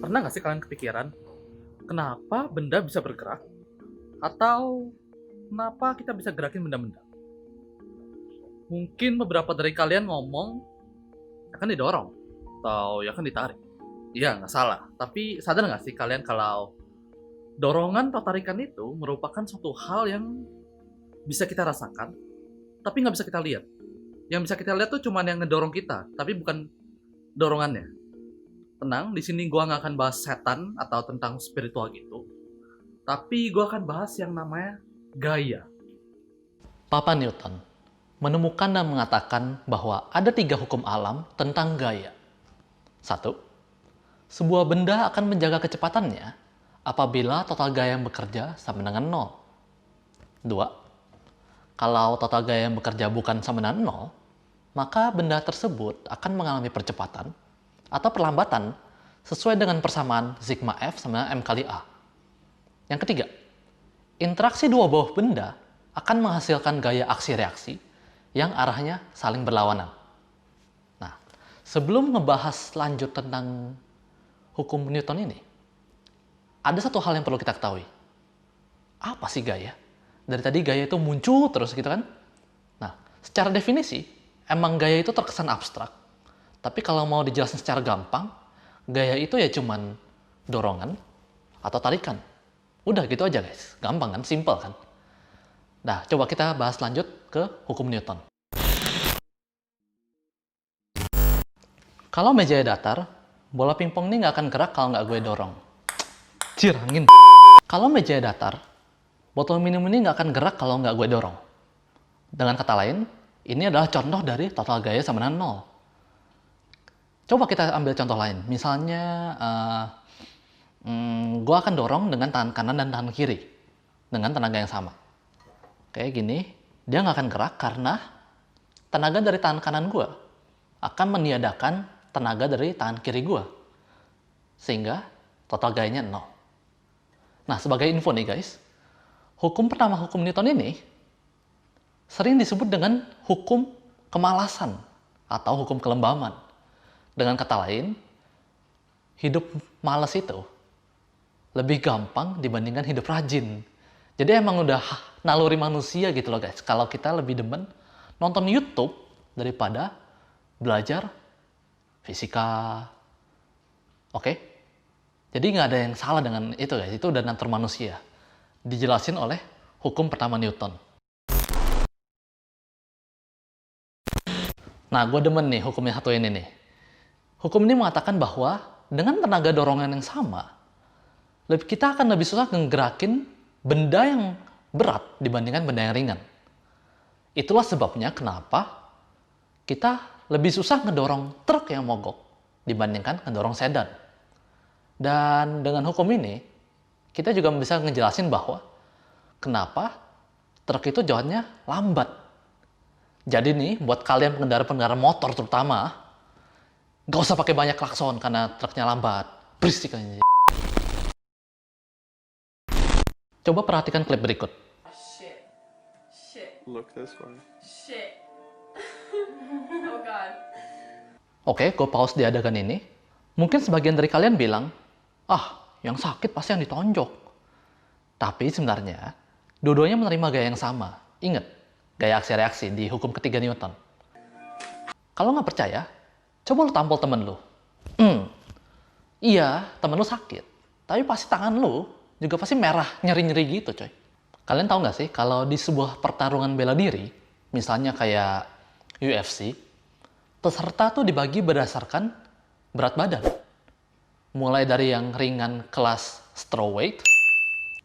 Pernah nggak sih kalian kepikiran, kenapa benda bisa bergerak? Atau kenapa kita bisa gerakin benda-benda? Mungkin beberapa dari kalian ngomong, ya kan didorong, atau ya kan ditarik. Iya, nggak salah. Tapi sadar nggak sih kalian kalau dorongan atau tarikan itu merupakan suatu hal yang bisa kita rasakan, tapi nggak bisa kita lihat. Yang bisa kita lihat tuh cuma yang ngedorong kita, tapi bukan dorongannya. Tenang, di sini gua nggak akan bahas setan atau tentang spiritual gitu. Tapi gua akan bahas yang namanya gaya. Papa Newton menemukan dan mengatakan bahwa ada 3 hukum alam tentang gaya. 1. Sebuah benda akan menjaga kecepatannya apabila total gaya yang bekerja sama dengan 0. 2. Kalau total gaya yang bekerja bukan sama dengan 0, maka benda tersebut akan mengalami percepatan atau perlambatan sesuai dengan persamaan sigma F sama M kali A. Yang ketiga, interaksi dua buah benda akan menghasilkan gaya aksi reaksi yang arahnya saling berlawanan. Nah, sebelum ngebahas lanjut tentang hukum Newton ini, ada satu hal yang perlu kita ketahui. Apa sih gaya? Dari tadi gaya itu muncul terus gitu kan? Nah, secara definisi, emang gaya itu terkesan abstrak. Tapi kalau mau dijelasin secara gampang, gaya itu ya cuman dorongan atau tarikan. Udah gitu aja guys, gampang kan, simple kan? Nah, coba kita bahas lanjut ke hukum Newton. Kalau meja datar, bola pingpong ini nggak akan gerak kalau nggak gue dorong. Cir, angin. Kalau meja datar, botol minum ini nggak akan gerak kalau nggak gue dorong. Dengan kata lain, ini adalah contoh dari total gaya sama dengan 0. Coba kita ambil contoh lain. Misalnya, gue akan dorong dengan tangan kanan dan tangan kiri. Dengan tenaga yang sama. Kayak gini, dia nggak akan gerak karena tenaga dari tangan kanan gue akan meniadakan tenaga dari tangan kiri gue. Sehingga total gayanya 0. Nah, sebagai info nih guys, hukum pertama hukum Newton ini sering disebut dengan hukum kemalasan atau hukum kelembaman. Dengan kata lain, hidup malas itu lebih gampang dibandingkan hidup rajin. Jadi emang udah naluri manusia gitu loh guys. Kalau kita lebih demen nonton YouTube daripada belajar fisika. Oke? Jadi nggak ada yang salah dengan itu guys. Itu udah natur manusia. Dijelasin oleh hukum pertama Newton. Nah, gue demen nih hukum yang satu ini nih. Hukum ini mengatakan bahwa dengan tenaga dorongan yang sama, kita akan lebih susah ngegerakin benda yang berat dibandingkan benda yang ringan. Itulah sebabnya kenapa kita lebih susah ngedorong truk yang mogok dibandingkan ngedorong sedan. Dan dengan hukum ini, kita juga bisa ngejelasin bahwa kenapa truk itu jalannya lambat. Jadi nih, buat kalian pengendara-pengendara motor terutama, nggak usah pakai banyak klakson karena truknya lambat. Berisik aja. Coba perhatikan klip berikut. Shit. Shit. Look this way. Shit. Oh god. Oke, gue pause di adegan ini. Mungkin sebagian dari kalian bilang, yang sakit pasti yang ditonjok. Tapi sebenarnya, dua-duanya menerima gaya yang sama. Ingat, gaya aksi reaksi di hukum ketiga Newton. Kalau nggak percaya, coba lu tampol temen lu. Iya, temen lu sakit. Tapi pasti tangan lu juga pasti merah, nyeri-nyeri gitu coy. Kalian tahu nggak sih, kalau di sebuah pertarungan bela diri, misalnya kayak UFC, peserta tuh dibagi berdasarkan berat badan. Mulai dari yang ringan kelas strawweight,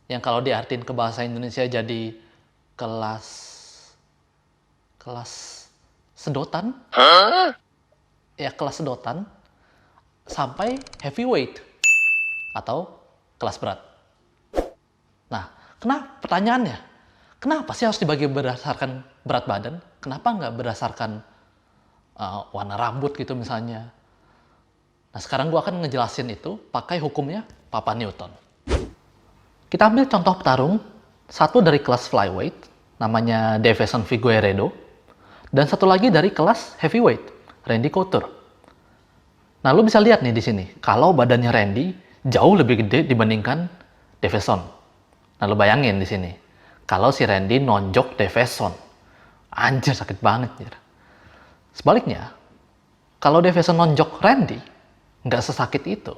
yang kalau diartiin ke bahasa Indonesia jadi kelas sedotan. Ya, kelas sedotan, sampai heavyweight, atau kelas berat. Nah, pertanyaannya, kenapa sih harus dibagi berdasarkan berat badan? Kenapa nggak berdasarkan warna rambut gitu misalnya? Nah, sekarang gue akan ngejelasin itu pakai hukumnya Papa Newton. Kita ambil contoh petarung, satu dari kelas flyweight, namanya Deiveson Figueiredo, dan satu lagi dari kelas heavyweight, Randy Couture. Nah, lu bisa lihat nih di sini, kalau badannya Randy jauh lebih gede dibandingkan Davison. Nah, lo bayangin di sini, kalau si Randy nonjok Davison, anjir sakit banget. Jir. Sebaliknya, kalau Davison nonjok Randy, nggak sesakit itu.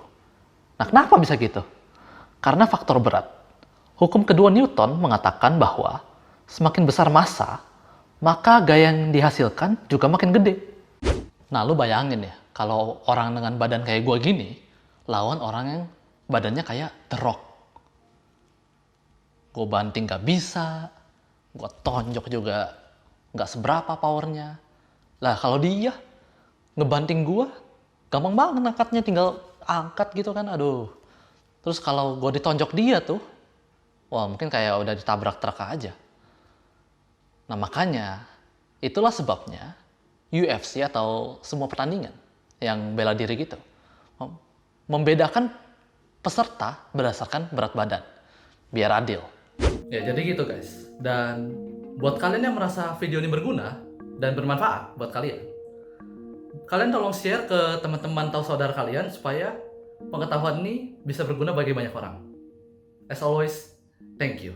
Nah, kenapa bisa gitu? Karena faktor berat. Hukum kedua Newton mengatakan bahwa semakin besar massa, maka gaya yang dihasilkan juga makin gede. Nah, lu bayangin ya, kalau orang dengan badan kayak gue gini, lawan orang yang badannya kayak The Rock. Gue banting gak bisa, gue tonjok juga gak seberapa powernya. Lah, kalau dia ngebanting gue, gampang banget angkatnya, tinggal angkat gitu kan, aduh. Terus kalau gue ditonjok dia tuh, wah mungkin kayak udah ditabrak truk aja. Nah makanya, itulah sebabnya UFC atau semua pertandingan yang bela diri gitu, membedakan peserta berdasarkan berat badan, biar adil. Ya jadi gitu guys. Dan buat kalian yang merasa video ini berguna dan bermanfaat buat kalian, kalian tolong share ke teman-teman atau saudara kalian supaya pengetahuan ini bisa berguna bagi banyak orang. As always, thank you.